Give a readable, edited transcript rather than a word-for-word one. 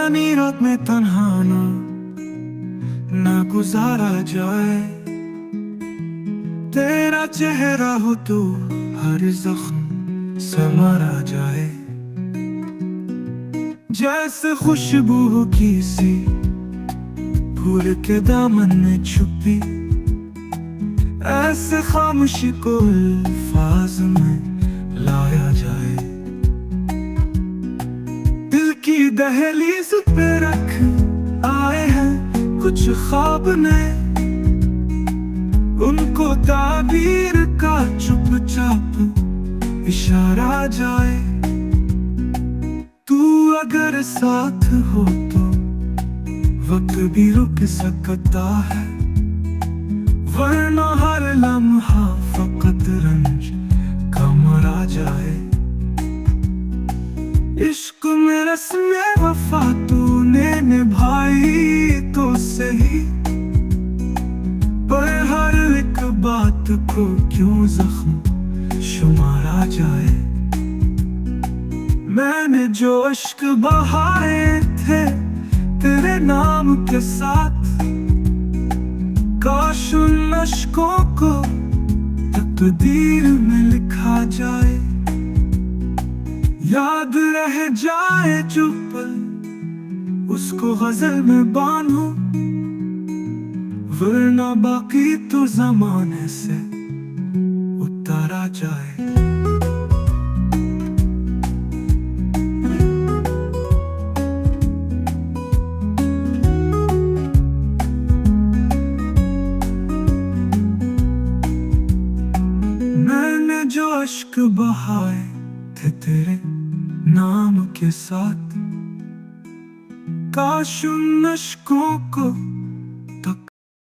पुरानी रात में तन्हा ना गुजारा जाए। तेरा चेहरा हो तो हर जख्म से मारा जाए। जैसे खुशबू हो किसी फूल के दामन में छुपी, ऐसे खामोशी को अल्फाज में लाया जाए। दिल की दहलीज पे रख आए हैं कुछ ख्वाब नए, उनको ताबीर का चुपचाप इशारा जाए। तू अगर साथ हो तो वक्त भी रुक सकता है, वरना हर लम्हा फकत रंज का मरा जाए। इश्क में रस्म वफा तूने निभाई तो सही, पर हर एक बात को क्यों जख्म शुमारा जाए। मैंने जो अश्क बहाए थे तेरे नाम के साथ, काश उन अश्कों को तकदीर में लिखा जाए। याद रह जाए जो पल उसको गजल में बांधो, वरना बाकी तो जमाने से उतारा जाए। मैंने जो अश्क बहाए थे तेरे नाम के साथ, काश उन अश्कों को